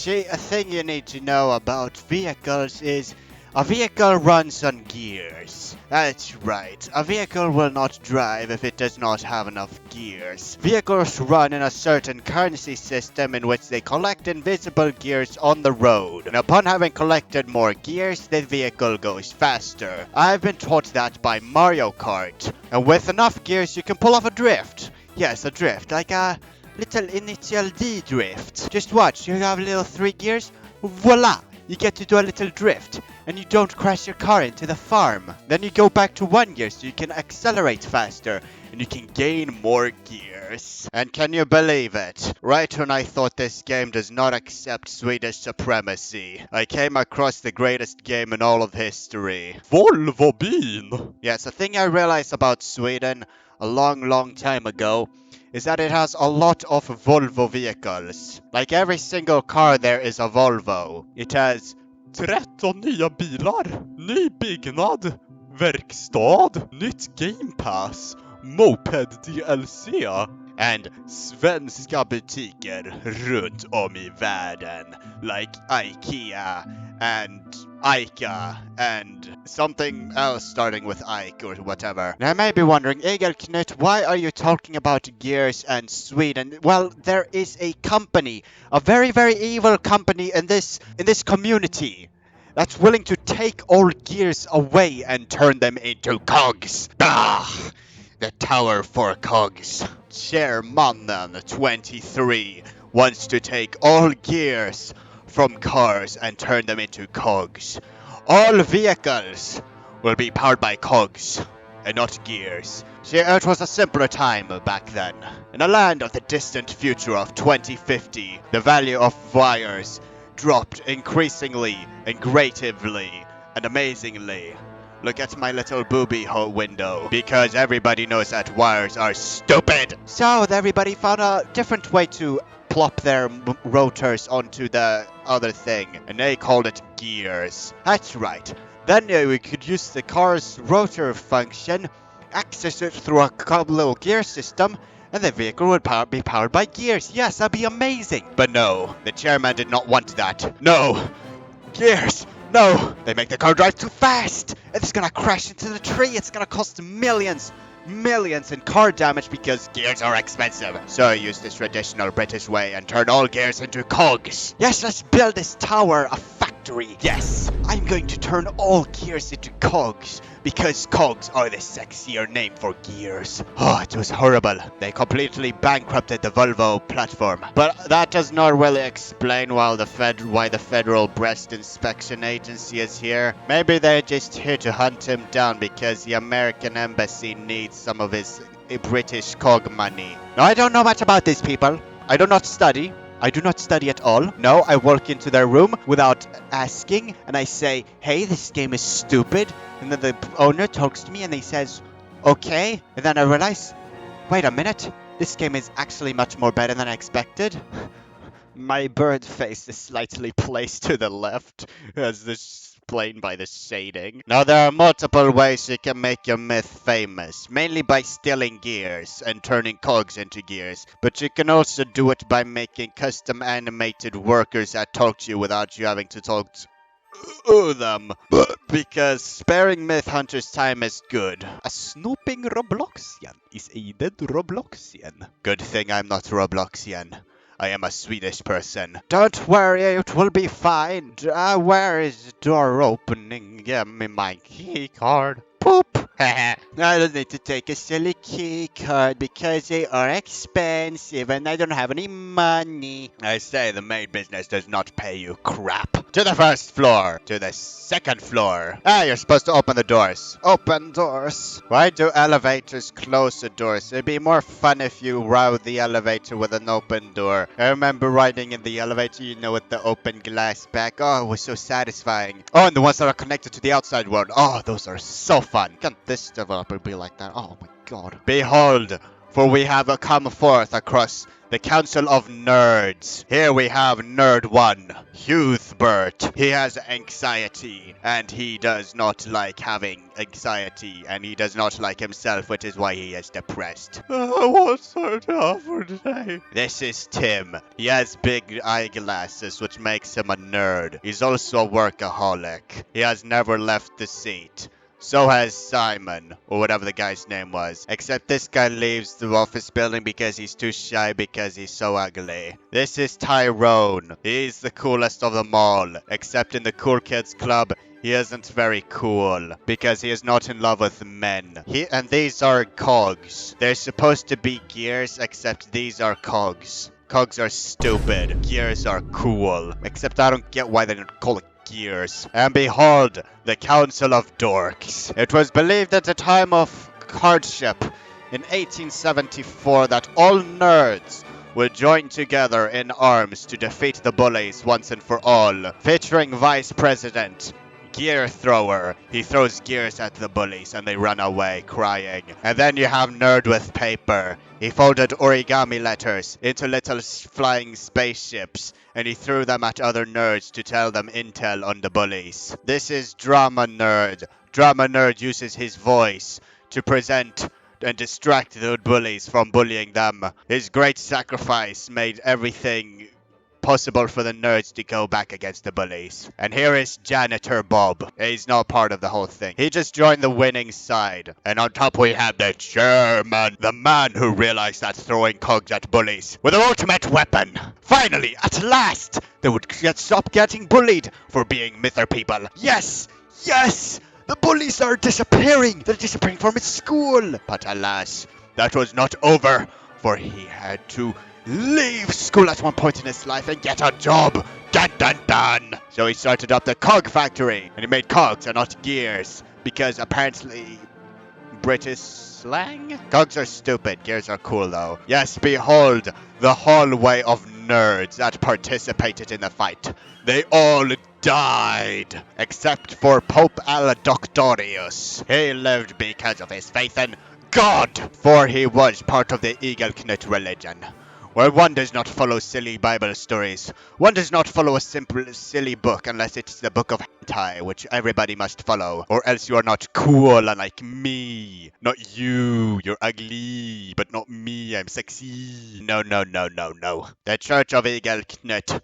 See, a thing you need to know about vehicles is a vehicle runs on gears. That's right, a vehicle will not drive if it does not have enough gears. Vehicles run in a certain currency system in which they collect invisible gears on the road. And upon having collected more gears, the vehicle goes faster. I've been taught that by Mario Kart. And with enough gears, you can pull off a drift. Yes, a drift, like a little initial D drift. Just watch, you have little 3 gears, voila! You get to do a little drift, and you don't crash your car into the farm. Then you go back to 1 gear so you can accelerate faster, and you can gain more gears. And can you believe it? Right when I thought this game does not accept Swedish supremacy, I came across the greatest game in all of history. Volvo bil! Yes, the thing I realized about Sweden a long time ago is that it has a lot of Volvo vehicles. Like every single car there is a Volvo. It has 13 nya bilar, ny byggnad, verkstad, nytt Game Pass, moped DLC. and svenska butiker runt om I världen. Like IKEA and Ica and something else starting with Ike or whatever. Now I may be wondering, Igelknytt, why are you talking about gears and Sweden? Well, there is a company, a very evil company in this community that's willing to take all gears away and turn them into cogs. Ah, the Tower for Cogs. Chairmannen 23 wants to take all gears from cars and turn them into cogs. All vehicles will be powered by cogs and not gears. See, it was a simpler time back then. In a land of the distant future of 2050, the value of wires dropped increasingly and creatively and amazingly. Look at my little booby hole window, because everybody knows that wires are stupid. So everybody found a different way to plop their rotors onto the other thing, and they called it gears. That's right. Then we could use the car's rotor function, access it through a little gear system, and the vehicle would be powered by gears. Yes, that'd be amazing. But no, the chairman did not want that. No, gears. No, they make the car drive too fast. It's gonna crash into the tree. It's gonna cost millions in car damage because gears are expensive. So I use this traditional British way and turn all gears into cogs. Yes, let's build this tower, a factory. Yes, I'm going to turn all gears into cogs because cogs are the sexier name for gears. Oh, it was horrible. They completely bankrupted the Volvo platform. But that does not really explain why the Federal Breast Inspection Agency is here. Maybe they're just here to hunt him down because the American embassy needs some of his British cog money. Now, I don't know much about these people. I do not study. I do not study at all. No, I walk into their room without asking, and I say, hey, this game is stupid. And then the owner talks to me and he says, okay. And then I realize, wait a minute, this game is actually much more better than I expected. My bird face is slightly placed to the left, as explained by the shading. Now, there are multiple ways you can make your myth famous, mainly by stealing gears and turning cogs into gears, but you can also do it by making custom animated workers that talk to you without you having to talk to them. Because sparing myth hunters time is good. A snooping Robloxian is a dead Robloxian. Good thing I'm not Robloxian. I am a Swedish person. Don't worry, it will be fine. Where is the door opening? Give me my key card. Poop. I don't need to take a silly key card because they are expensive and I don't have any money. I say the maid business does not pay you crap. To the first floor. To the second floor. You're supposed to open the doors. Open doors. Why do elevators close the doors? It'd be more fun if you ride the elevator with an open door. I remember riding in the elevator, with the open glass back. Oh, it was so satisfying. Oh, and the ones that are connected to the outside world. Oh, those are so fun. Can't this developer be like that? Oh my god. Behold, for we have come forth across the Council of Nerds. Here we have Nerd 1, Huthbert. He has anxiety, and he does not like having anxiety, and he does not like himself, which is why he is depressed. What's our job for today? This is Tim. He has big eyeglasses, which makes him a nerd. He's also a workaholic. He has never left the seat. So has Simon, or whatever the guy's name was. Except this guy leaves the office building because he's too shy because he's so ugly. This is Tyrone. He's the coolest of them all. Except in the Cool Kids Club, he isn't very cool because he is not in love with men. And these are cogs. They're supposed to be gears, except these are cogs. Cogs are stupid. Gears are cool. Except I don't get why they don't call it gears. And behold, the Council of Dorks. It was believed at the time of hardship in 1874 that all nerds would join together in arms to defeat the bullies once and for all. Featuring Vice President Gear Thrower. He throws gears at the bullies and they run away crying. And then you have Nerd with Paper. He folded origami letters into little flying spaceships and he threw them at other nerds to tell them intel on the bullies. This is Drama Nerd. Drama Nerd uses his voice to present and distract the bullies from bullying them. His great sacrifice made everything possible for the nerds to go back against the bullies. And here is Janitor Bob. He's not part of the whole thing. He just joined the winning side. And on top we have the chairman, the man who realized that throwing cogs at bullies were the ultimate weapon. Finally, at last, they would stop getting bullied for being mither people. Yes! Yes! The bullies are disappearing. They're disappearing from his school. But alas, that was not over, for he had to leave school at one point in his life and get a job. Dun dun dun. So he started up the cog factory and he made cogs and not gears because apparently British slang? Cogs are stupid, gears are cool though. Yes, behold the hallway of nerds that participated in the fight. They all died except for Pope Aladoctorius. He lived because of his faith in God, for he was part of the Igelknytt religion, where one does not follow silly Bible stories. One does not follow a simple, silly book unless it's the book of hentai, which everybody must follow, or else you are not cool like me. Not you, you're ugly, but not me, I'm sexy. No, no, no, no, no. The Church of Igelknytt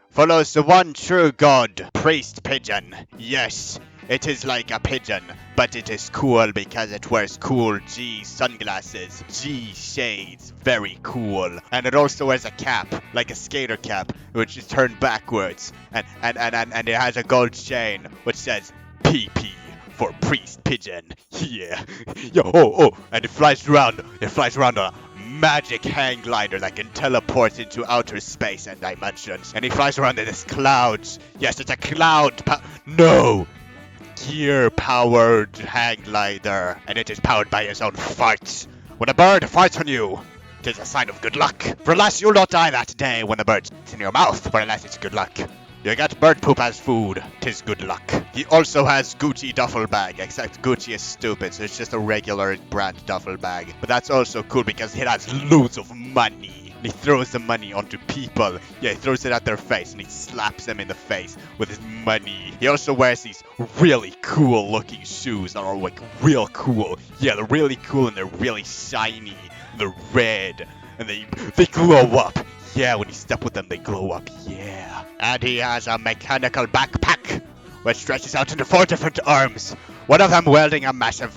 follows the one true God, Priest Pigeon. Yes, it is like a pigeon, but it is cool because it wears cool G sunglasses, G shades, very cool. And it also wears a cap, like a skater cap, which is turned backwards. And it has a gold chain, which says PP for Priest Pigeon. Yeah. Yo, oh, and it flies around a magic hang glider that can teleport into outer space and dimensions. And he flies around in his clouds. Yes, it's a cloud no! Gear-powered hang glider, and it is powered by his own farts. When a bird farts on you, it is a sign of good luck. For alas, you'll not die that day when the bird's in your mouth, for alas, it's good luck. You get bird poop as food, 'tis good luck. He also has Gucci duffel bag, except Gucci is stupid, so it's just a regular brand duffel bag. But that's also cool because it has loads of money. And he throws the money onto people. Yeah, he throws it at their face and he slaps them in the face with his money. He also wears these really cool looking shoes that are like real cool. Yeah, they're really cool and they're really shiny. They're red and they glow up. Yeah, when you step with them, they glow up. Yeah. And he has a mechanical backpack which stretches out into 4 different arms. One of them wielding a massive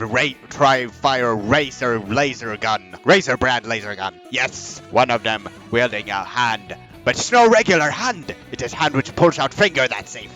tri-fire razor laser gun. Razor brand laser gun. Yes, one of them wielding a hand. But it's no regular hand. It is hand which pulls out finger, that's safe.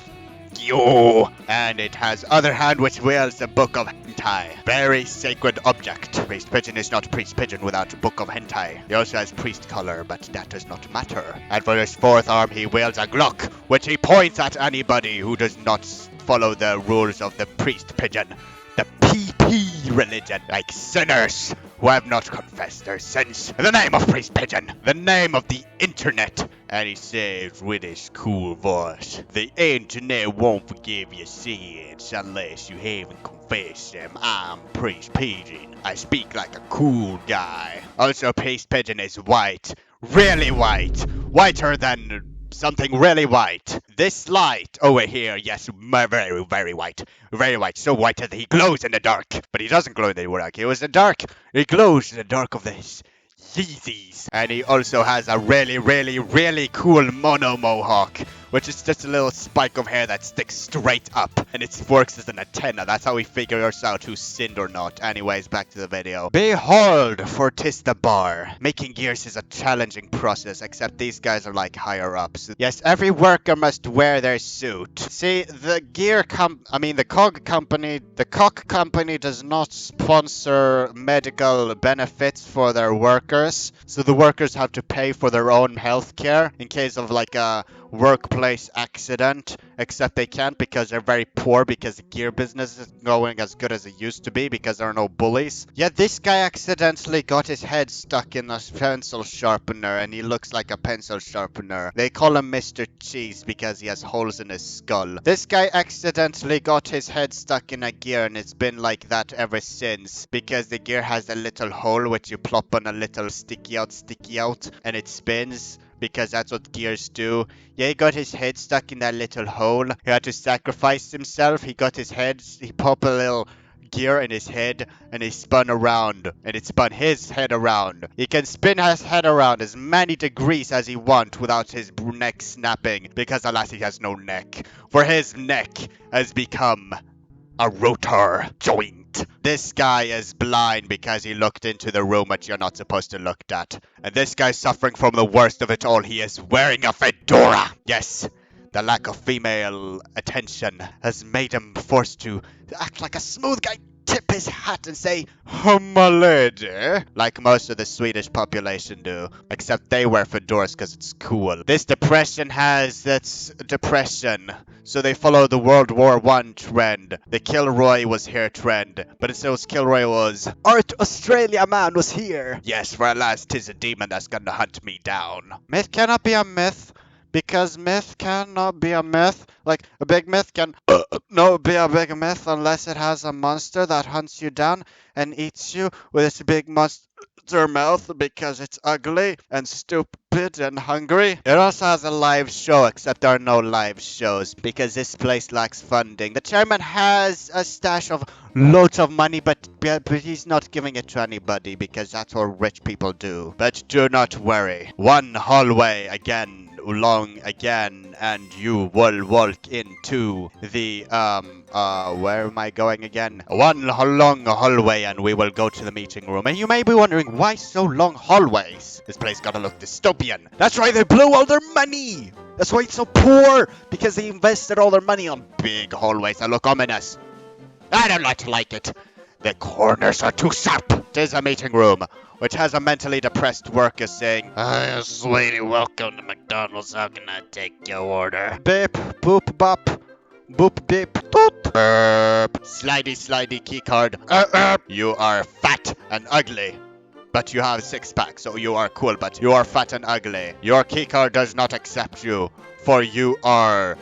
Yo! And it has other hand which wields the book of hentai. Very sacred object. Priest Pigeon is not Priest Pigeon without a book of hentai. He also has priest color, but that does not matter. And for his 4th arm he wields a Glock, which he points at anybody who does not follow the rules of the Priest Pigeon. The PP religion, like sinners. who have not confessed their sins. In the name of Priest Pigeon, the name of the internet. And he says with his cool voice, the internet won't forgive your sins unless you haven't confessed them. I'm Priest Pigeon. I speak like a cool guy. Also, Priest Pigeon is white. Really white. Whiter than something really white. This light over here, yes, very, very white. Very white. So white that he glows in the dark. But he doesn't glow in the dark. He was in the dark. He glows in the dark of this Yeezys. And he also has a really, really, really cool mono mohawk, which is just a little spike of hair that sticks straight up, and it works as an antenna. That's how we figure out who sinned or not. Anyways, back to the video. Behold, for 'tis the bar. Making gears is a challenging process, except these guys are like higher ups. Yes, every worker must wear their suit. See, the cock company does not sponsor medical benefits for their workers, so the workers have to pay for their own health care in case of like a workplace accident, except they can't because they're very poor, because the gear business isn't going as good as it used to be because there are no bullies. Yet this guy accidentally got his head stuck in a pencil sharpener, and he looks like a pencil sharpener. They call him Mr. Cheese because he has holes in his skull. This guy accidentally got his head stuck in a gear, and it's been like that ever since, because the gear has a little hole which you plop on a little sticky out, and it spins, because that's what gears do. Yeah, he got his head stuck in that little hole. He had to sacrifice himself. He popped a little gear in his head, and he spun around, and it spun his head around. He can spin his head around as many degrees as he wants without his neck snapping, because alas, he has no neck. For his neck has become a rotor joint. This guy is blind because he looked into the room that you're not supposed to look at. And this guy's suffering from the worst of it all. He is wearing a fedora. Yes, the lack of female attention has made him forced to act like a smooth guy. Tip his hat and say, "My lady," like most of the Swedish population do, except they wear fedoras because it's cool. This depression that's depression, so they follow the World War I trend. The Kilroy was here trend, but instead of Kilroy was, "Art Australia man was here." Yes, for alas, 'tis a demon that's gonna hunt me down. Myth cannot be a myth, because myth cannot be a myth. Like, a big myth can no be a big myth unless it has a monster that hunts you down and eats you with its big monster mouth because it's ugly and stupid and hungry. It also has a live show, except there are no live shows because this place lacks funding. The chairman has a stash of loads of money, but he's not giving it to anybody because that's what rich people do. But do not worry. One hallway long again, and you will walk into the where am I going again? One long hallway, and we will go to the meeting room. And you may be wondering, why so long hallways? This place gotta look dystopian. That's right, they blew all their money. That's why it's so poor, because they invested all their money on big hallways that look ominous. I don't like it. The corners are too sharp. There's a meeting room, which has a mentally depressed worker saying, "Hi, sweetie, welcome to McDonald's. How can I take your order?" Beep, boop, bop, boop, beep, toot. Slidey, keycard. You are fat and ugly, but you have six-pack, so you are cool, but you are fat and ugly. Your keycard does not accept you, for you are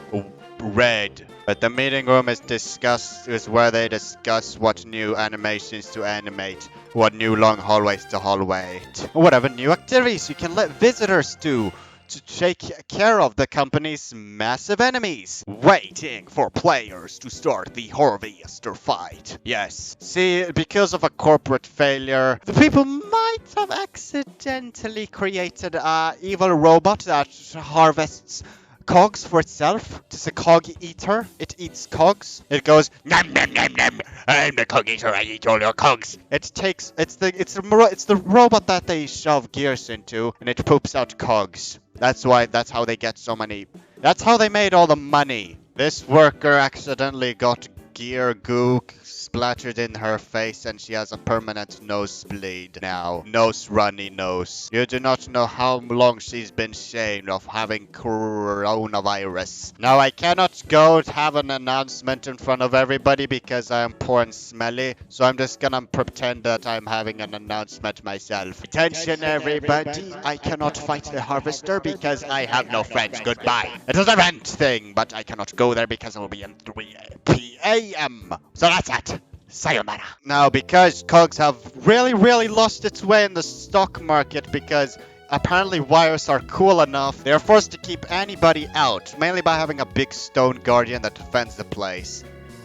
red. But the meeting room is where they discuss what new animations to animate, what new long hallways to hallway, whatever new activities you can let visitors do to take care of the company's massive enemies. Waiting for players to start the harvester fight. Yes, see, because of a corporate failure, the people might have accidentally created an evil robot that harvests cogs for itself. It's a cog eater. It eats cogs. It goes, "Nom nom nom nom. I'm the cog eater. I eat all your cogs." It's the robot that they shove gears into, and it poops out cogs. That's how they get so many. That's how they made all the money. This worker accidentally got gear goo splattered in her face and she has a permanent nosebleed now. Nose runny nose. You do not know how long she's been shamed of having coronavirus. Now I cannot go have an announcement in front of everybody because I am poor and smelly, so I'm just gonna pretend that I'm having an announcement myself. Attention everybody, I cannot fight the harvester because I have no friends. Goodbye. It is a rent thing, but I cannot go there because it will be in 3 p.m. So that's it. Sayonara. Now, because cogs have really lost its way in the stock market because apparently wires are cool enough, they are forced to keep anybody out, mainly by having a big stone guardian that defends the place.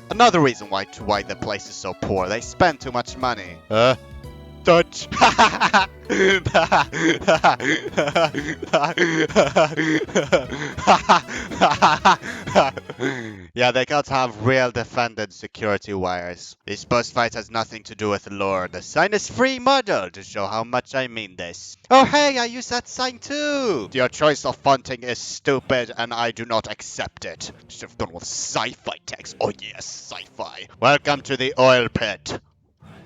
Another reason why the place is so poor, they spend too much money. Touch. Yeah, they can't have real defended security wires. This boss fight has nothing to do with lore. The sign is free model to show how much I mean this. Oh hey, I use that sign too! Your choice of fonting is stupid and I do not accept it. Should have gone with sci-fi text. Oh yes, sci-fi. Welcome to the oil pit.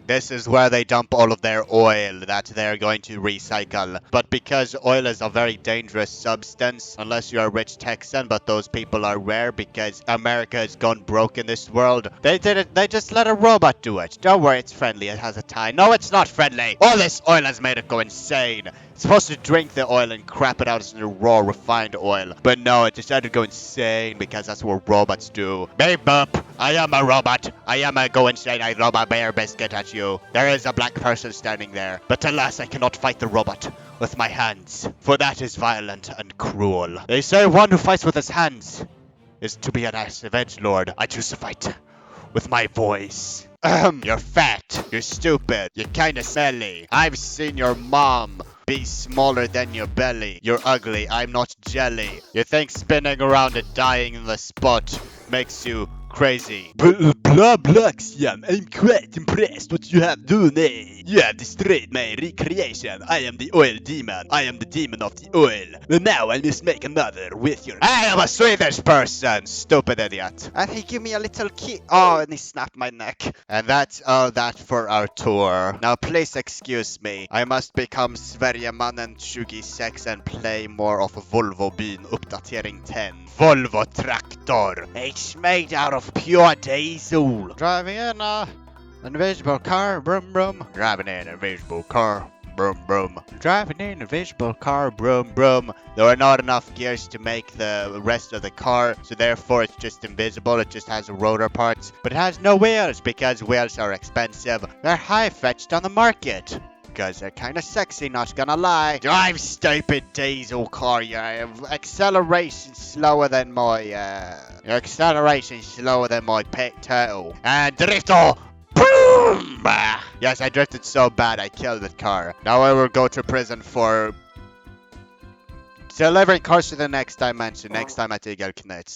This is where they dump all of their oil that they're going to recycle. But because oil is a very dangerous substance, unless you're a rich Texan, but those people are rare because America has gone broke in this world, they did it. They just let a robot do it. Don't worry, it's friendly. It has a tie. No, it's not friendly. All this oil has made it go insane. It's supposed to drink the oil and crap it out as a raw, refined oil. But no, it decided to go insane because that's what robots do. Beep boop. I am a robot. I am a go insane. I throw a bear biscuit at you. There is a black person standing there. But alas, I cannot fight the robot with my hands. For that is violent and cruel. They say one who fights with his hands is to be an edgelord. I choose to fight with my voice. You're fat. You're stupid. You're kinda smelly. I've seen your mom be smaller than your belly. You're ugly. I'm not jelly. You think spinning around and dying in the spot makes you crazy. Blah blah, Xian. I'm quite impressed what you have done. You have destroyed my recreation. I am the oil demon. I am the demon of the oil. And now I must make another with your— I am a Swedish person, stupid idiot. And he gave me a little key. Oh, and he snapped my neck. And that's all that for our tour. Now please excuse me. I must become Sverigemannen 26 and play more of Volvo Bin uppdatering 10. Volvo Traktor. It's made out of pure diesel. Driving in a invisible car, brum brum. Driving in an invisible car, brum brum. Driving in an invisible car, brum brum. There are not enough gears to make the rest of the car, so therefore it's just invisible. It just has rotor parts, but it has no wheels because wheels are expensive. They're high-fetched on the market. Because they're kind of sexy, not gonna lie. Drive, stupid diesel car. Your acceleration slower than my, your acceleration slower than my pet turtle. And drifto! Boom! Yes, I drifted so bad I killed that car. Now I will go to prison for delivering cars to the next dimension, next time at Igelknytt.